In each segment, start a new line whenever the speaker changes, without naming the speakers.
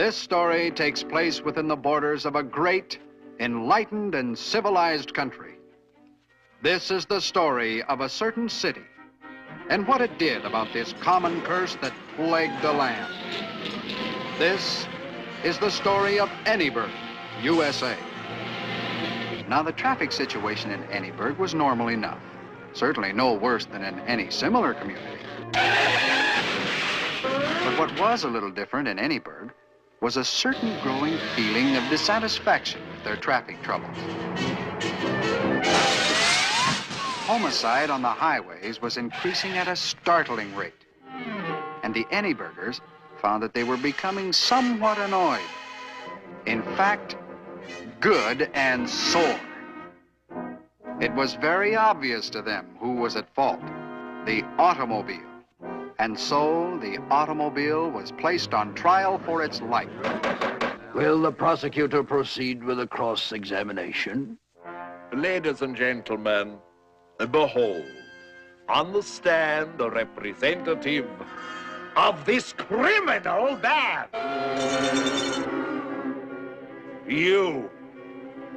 This story takes place within the borders of a great, enlightened, and civilized country. This is the story of a certain city and what it did about this common curse that plagued the land. This is the story of Anyburg, USA. Now, the traffic situation in Anyburg was normal enough. Certainly no worse than in any similar community. But what was a little different in Anyburg was a certain growing feeling of dissatisfaction with their traffic troubles. Homicide on the highways was increasing at a startling rate. And the Anyburgers found that they were becoming somewhat annoyed. In fact, good and sore. It was very obvious to them who was at fault, the automobile. And so the automobile was placed on trial for its life.
Will the prosecutor proceed with a cross-examination?
Ladies and gentlemen, behold, on the stand, a representative of this criminal band. You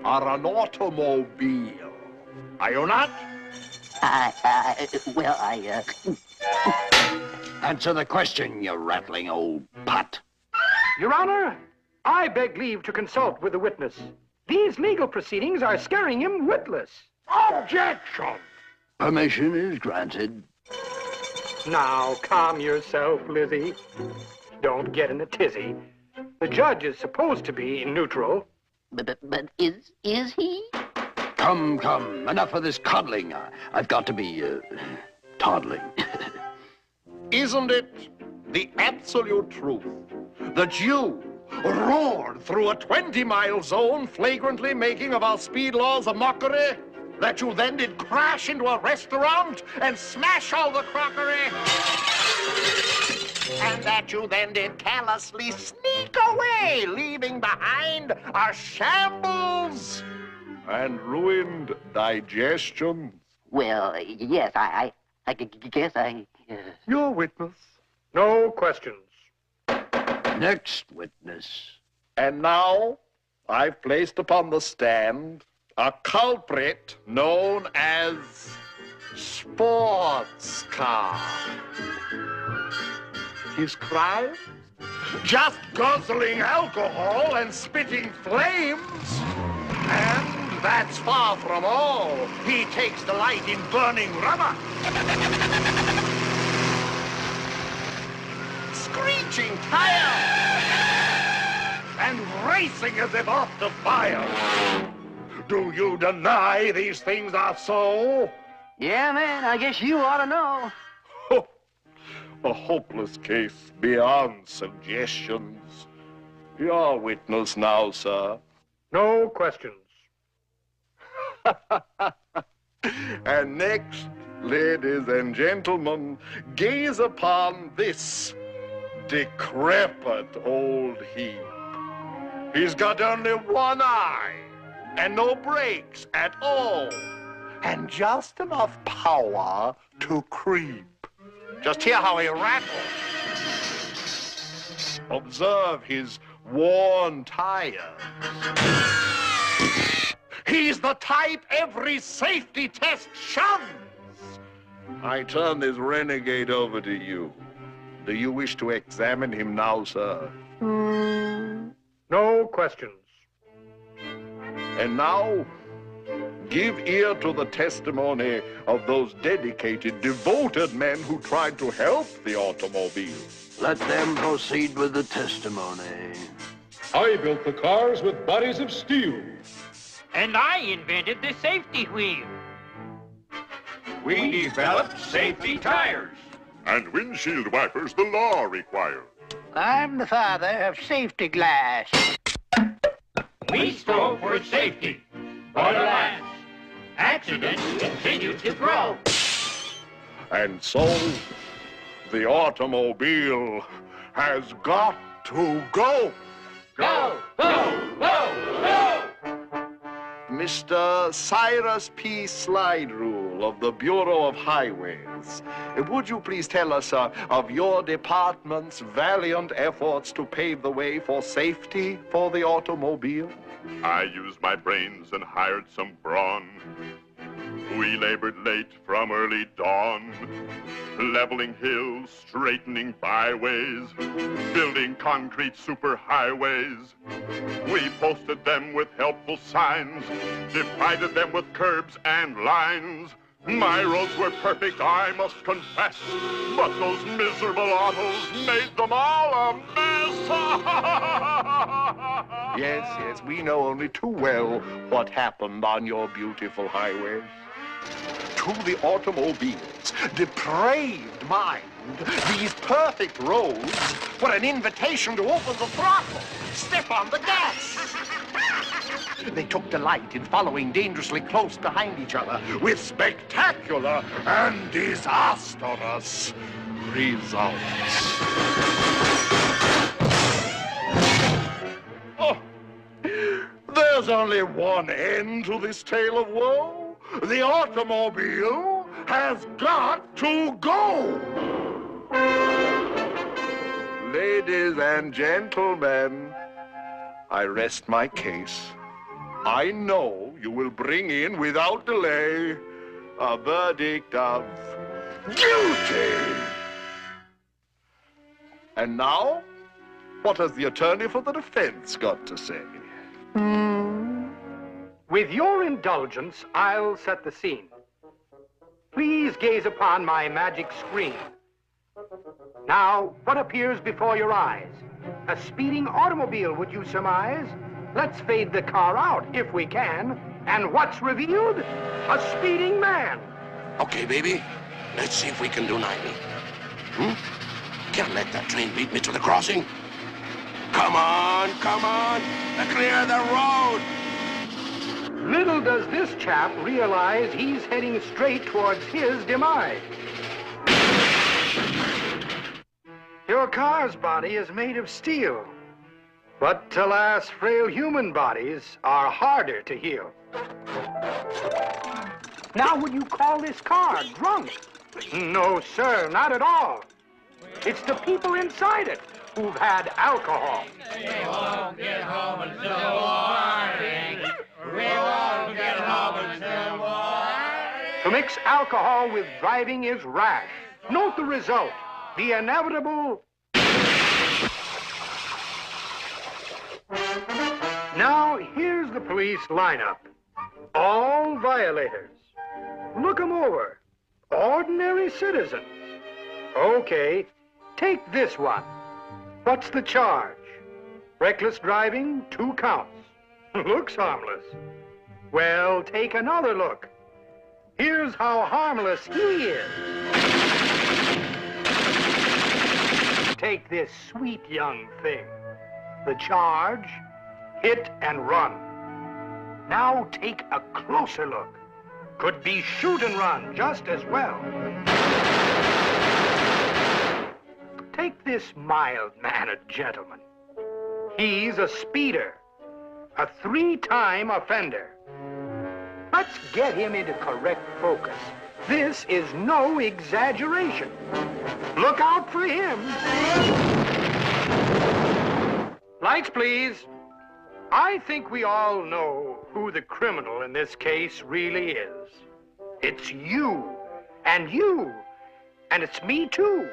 are an automobile, are you not?
Answer the question, you rattling old putt.
Your Honor, I beg leave to consult with the witness. These legal proceedings are scaring him witless.
Objection!
Permission is granted.
Now, calm yourself, Lizzie. Don't get in a tizzy. The judge is supposed to be neutral.
But is he?
Come, enough of this coddling. I've got to be, toddling.
Isn't it the absolute truth that you roared through a 20-mile zone, flagrantly making of our speed laws a mockery? That you then did crash into a restaurant and smash all the crockery? And that you then did callously sneak away, leaving behind a shambles and ruined digestions?
Well, yes, I guess I...
Your witness.
No questions.
Next witness.
And now, I've placed upon the stand a culprit known as Sports Car. His crime? Just guzzling alcohol and spitting flames. And that's far from all. He takes delight in burning rubber. Screeching tires. And racing as if off the fire. Do you deny these things are so?
Yeah, man, I guess you ought to know.
Oh, a hopeless case beyond suggestions. Your witness now, sir.
No questions.
And next, ladies and gentlemen, gaze upon this decrepit old heap. He's got only one eye and no brakes at all, and just enough power to creep. Just hear how he rattles. Observe his worn tires. He's the type every safety test shuns. I turn this renegade over to you. Do you wish to examine him now, sir?
No questions.
And now, give ear to the testimony of those dedicated, devoted men who tried to help the automobile.
Let them proceed with the testimony.
I built the cars with bodies of steel.
And I invented the safety wheel.
We developed safety tires.
And windshield wipers the law requires.
I'm the father of safety glass.
We strove for safety, but alas, accidents continue to grow.
And so, the automobile has got to go.
Go, go, go, go!
Mr. Cyrus P. Slide Rule of the Bureau of Highways. Would you please tell us of your department's valiant efforts to pave the way for safety for the automobile?
I used my brains and hired some brawn. We labored late from early dawn, leveling hills, straightening byways, building concrete superhighways. We posted them with helpful signs, divided them with curbs and lines. My roads were perfect, I must confess, but those miserable autos made them all a mess.
Yes, we know only too well what happened on your beautiful highways. To the automobile's depraved mind, these perfect roads were an invitation to open the throttle, step on the gas. They took delight in following dangerously close behind each other with spectacular and disastrous results. Oh, there's only one end to this tale of woe. The automobile has got to go! Ladies and gentlemen, I rest my case. I know you will bring in, without delay, a verdict of guilty! And now, what has the attorney for the defense got to say?
With your indulgence, I'll set the scene. Please gaze upon my magic screen. Now, what appears before your eyes? A speeding automobile, would you surmise? Let's fade the car out, if we can. And what's revealed? A speeding man.
Okay, baby. Let's see if we can do 90. Can't let that train beat me to the crossing. Come on, come on. Clear the road.
Little does this chap realize he's heading straight towards his demise. Your car's body is made of steel. But alas, frail human bodies are harder to heal. Now, would you call this car drunk? No, sir, not at all. It's the people inside it who've had alcohol.
We won't get home until morning. We won't get home until morning.
To mix alcohol with driving is rash. Note the result, the inevitable. Now, here's the police lineup. All violators. Look 'em over. Ordinary citizens. Okay, take this one. What's the charge? Reckless driving, 2 counts. Looks harmless. Well, take another look. Here's how harmless he is. Take this sweet young thing. The charge, hit and run. Now take a closer look. Could be shoot and run just as well. Take this mild-mannered gentleman. He's a speeder, a 3-time offender. Let's get him into correct focus. This is no exaggeration. Look out for him. Lights, please. I think we all know who the criminal in this case really is. It's you, and it's me too.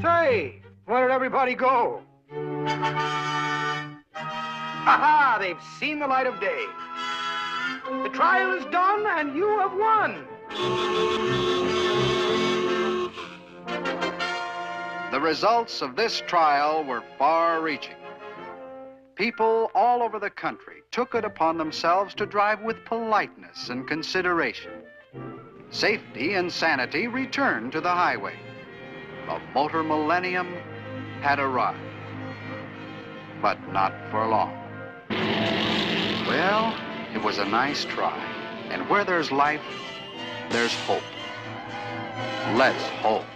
Say, where did everybody go? Aha, they've seen the light of day. The trial is done, and you have won.
The results of this trial were far-reaching. People all over the country took it upon themselves to drive with politeness and consideration. Safety and sanity returned to the highway. The motor millennium had arrived. But not for long. Well, it was a nice try. And where there's life, there's hope. Let's hope.